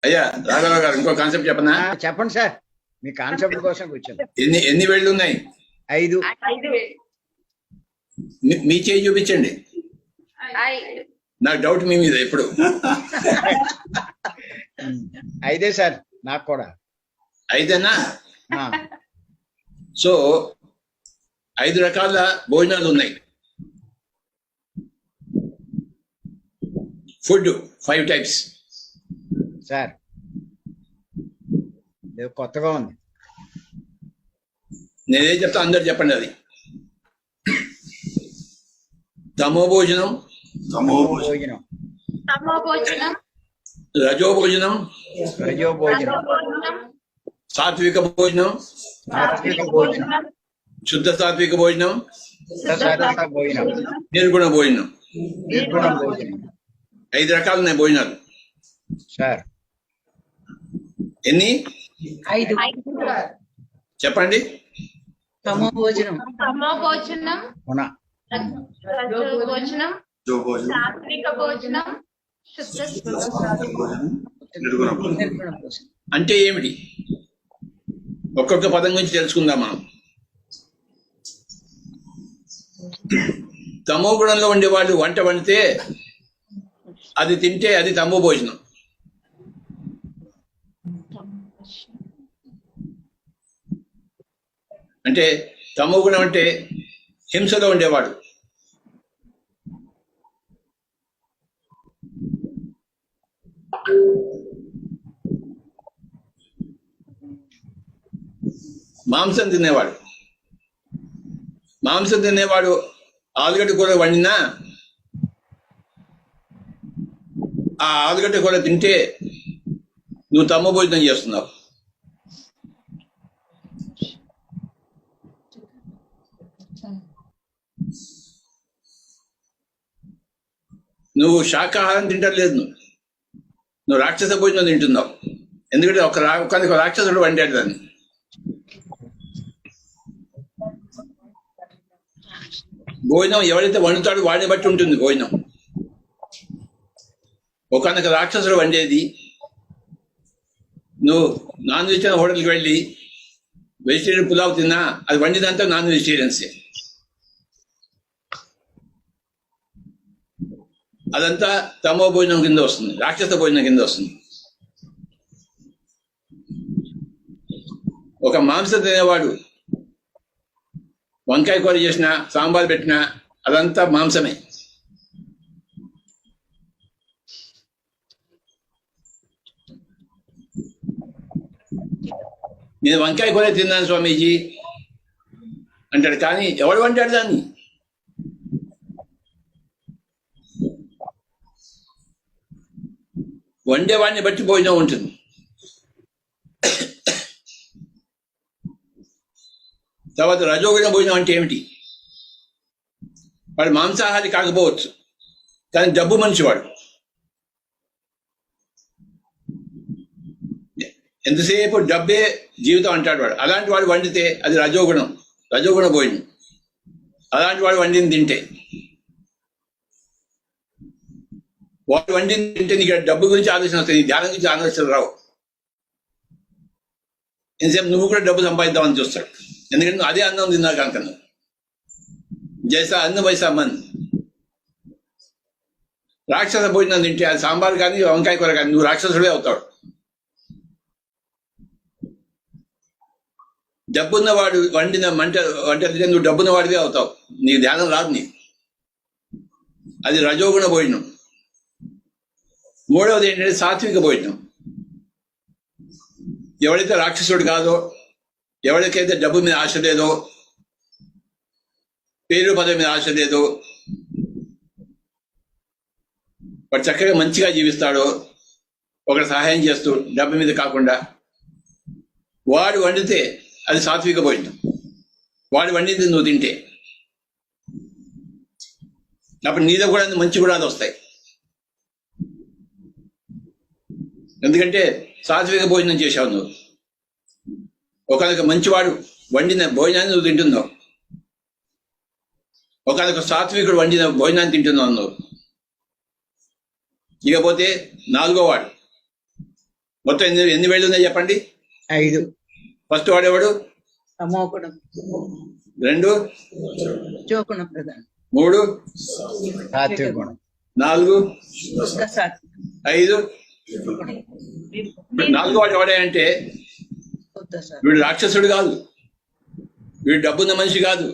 అయ్యా రాఘవరావు గారు ఇంకో కాన్సెప్ట్ చెప్పనా? చెప్పండి సార్, మీ కాన్సెప్ట్ కోసం కూర్చోండి. ఎన్ని వేళ్ళు ఉన్నాయి? 5. మీ చేయి చూపించండి. నాకు డౌట్ మీ మీద ఎప్పుడు. 5 సార్, నాకు కూడా 5 ఆ, సో 5 రకాల భోజనాలు ఉన్నాయి. Food 5 types. సార్ ఇది కొత్తగా ఉంది. నేనేం చెప్తా అందరు చెప్పండి. అది తమో భోజనం, భోజనం, రజో భోజనం, రజో భోజనం, సాత్విక భోజనం, సాత్విక భోజనం, శుద్ధ సాత్విక భోజనం, సాత్విక భోజనం, నిర్గుణ భోజనం. నిర్గుణ భోజనం. 5 రకాలు ఉన్నాయి భోజనాలు. సార్ ఎన్ని 5 చెప్పండి? తమో భోజనం, అవునా? భోజనం, సాత్విక భోజనం, శుద్ధ నిర్గుణ భోజనం. అంటే ఏమిటి? ఒక్కొక్క పదం గురించి తెలుసుకుందాం మనం. తమో గుణంలో ఉండేవాళ్ళు వంట వండితే అది తింటే అది తమో భోజనం. అంటే తమో గుణం అంటే హింసలో ఉండేవాడు. మాంసం తినేవాడు. ఆలుగడ్డ కూర వండినా ఆ ఆలుగడ్డ కూర తింటే నువ్వు తమ్మ భోజనం చేస్తున్నావు. నువ్వు శాకాహారం తింటలేదు, నువ్వు రాక్షస భోజనం తింటున్నావు. ఎందుకంటే ఒక రాక్షసుడు వండాడు దాన్ని. భోజనం ఎవరైతే వండుతాడో వాడిని బట్టి ఉంటుంది భోజనం. ఒకనొక రాక్షసుడు వండేది, నువ్వు నాన్ వెజిటేరియన్ హోటల్కి వెళ్ళి వెజిటేరియన్ పులావ్ తిన్నా అది వండినంతా నాన్ వెజిటేరియన్సే. అదంతా తమో భోజనం కింద వస్తుంది, రాక్షస భోజనం కింద వస్తుంది. ఒక మాంసం తినేవాడు వంకాయ కూర చేసినా సాంబార్ పెట్టినా అదంతా మాంసమే. నేను వంకాయ కూర తిన్నాను స్వామీజీ అంటాడు, కానీ ఎవడు వంటాడు దాన్ని? వండేవాడిని బట్టి భోజనం ఉంటుంది. తర్వాత రజోగుణ భోజనం అంటే ఏమిటి? వాడు మాంసాహారి కాకపోవచ్చు, కానీ డబ్బు మనిషివాడు. ఎంతసేపు డబ్బే జీవితం అంటాడు వాడు. అలాంటి వాడు వండితే అది రజోగుణ భోజనం. అలాంటి వాడు వండింది తింటే, వాడు వండింది తింటే నీకు డబ్బు గురించి ఆలోచన వస్తుంది, ధ్యానం గురించి ఆలోచనలు రావు. ఎంతసేపు నువ్వు కూడా డబ్బు సంపాదిద్దామని చూస్తాడు. ఎందుకంటే నువ్వు అదే అన్నం తిన్నా కనుక. నువ్వు జైసా అన్న వైసా మన్. రాక్షస భోజనం తింటే అది సాంబార్ కానీ వంకాయ కూర కానీ నువ్వు రాక్షసుడే అవుతాడు. డబ్బున్నవాడు వంట తింటే నువ్వు డబ్బున్న వాడివే అవుతావు, నీకు ధ్యానం రాదు. నీకు అది రజోగుణ భోజనం. మూడవది ఏంటంటే సాత్విక భోజనం. ఎవడైతే రాక్షసుడు కాదో, ఎవరికైతే డబ్బు మీద ఆశ లేదో, పేరు పదవి మీద ఆశ లేదో, వాడు చక్కగా మంచిగా జీవిస్తాడో, ఒకటి సహాయం చేస్తూ డబ్బు మీద కాకుండా, వాడు వండితే అది సాత్విక భోజనం. వాడు వండింది నువ్వు తింటే అప్పుడు నీలో కూడా మంచి గుణాలు వస్తాయి. ఎందుకంటే సాత్విక భోజనం చేశావు నువ్వు. ఒకనొక మంచివాడు వండిన భోజనాన్ని నువ్వు తింటున్నావు, ఒకనొక సాత్వికుడు వండిన భోజనాన్ని తింటున్నావు నువ్వు. ఇకపోతే 4వ వాడు మొత్తం ఎన్ని వేళ్ళు ఉన్నాయి చెప్పండి. 5. ఫస్ట్ వాడేవాడు, తమోగుణం 2, రజోగుణ ప్రధానం 3, సాత్విక గుణం. 4, శుద్ధ సాత్వికం 5. నాలుగో వాడు ఎవడే అంటే శుద్ధ సాత్వికం వీడు రాక్షసుడు కాదు, వీడు డబ్బున్న మనిషి కాదు,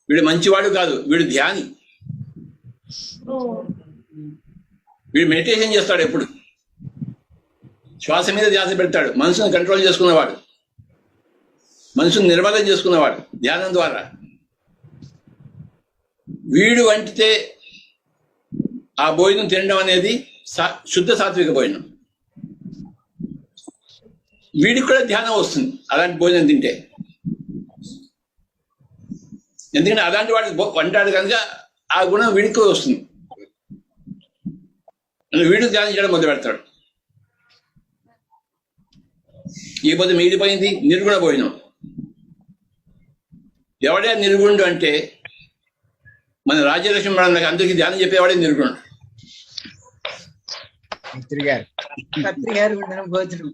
వీడు మంచివాడు కాదు, వీడు ధ్యాని. వీడు మెడిటేషన్ చేస్తాడు, ఎప్పుడు శ్వాస మీద ధ్యాస పెడతాడు, మనసును కంట్రోల్ చేసుకున్నవాడు, మనసును నిర్మలం చేసుకున్నవాడు ధ్యానం ద్వారా. వీడు వంటితే ఆ భోజనం తినడం అనేది శుద్ధ సాత్విక భోజనం. వీడికి కూడా ధ్యానం వస్తుంది అలాంటి భోజనం తింటే, ఎందుకంటే అలాంటి వాడికి వంటాడు కనుక ఆ గుణం వీడికి వస్తుంది. వీడు ధ్యానం చేయడం మొదలు పెడతాడు. ఈ పొద్దు మిగిలిపోయింది నిర్గుణ భోజనం. ఎవడే నిర్గుణుడు అంటే మన రాజ్యలక్ష్మి మేడం అందరికీ ధ్యానం చెప్పేవాడే నిర్గుణుడు. మిత్రి గారు. కత్రి గారు వండిన భోజనం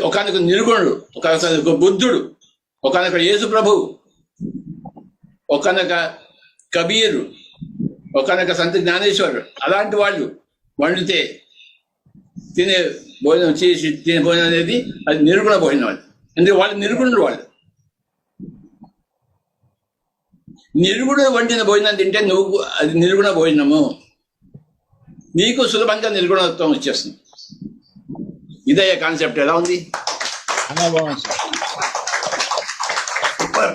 ఒకనొక నిర్గుణుడు, ఒక బుద్ధుడు, ఒకనొక యేసు ప్రభు, ఒకనొక కబీరు, ఒకనొక సంత జ్ఞానేశ్వరుడు, అలాంటి వాళ్ళు వండితే తినే భోజనం చేసి తినే భోజనం అనేది అది నిర్గుణ భోజనం. అది ఎందుకంటే వాళ్ళు నిర్గుణుడు. వాళ్ళు నిర్గుణ వండిన భోజనం తింటే నువ్వు అది నిర్గుణ భోజనము, నీకు సులభంగా నిర్గుణత్వం వచ్చేస్తుంది. ఇదే కాన్సెప్ట్. ఎలా ఉంది? అనుభవం సార్. సూపర్.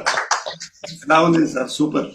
ఎలా ఉంది సార్? సూపర్.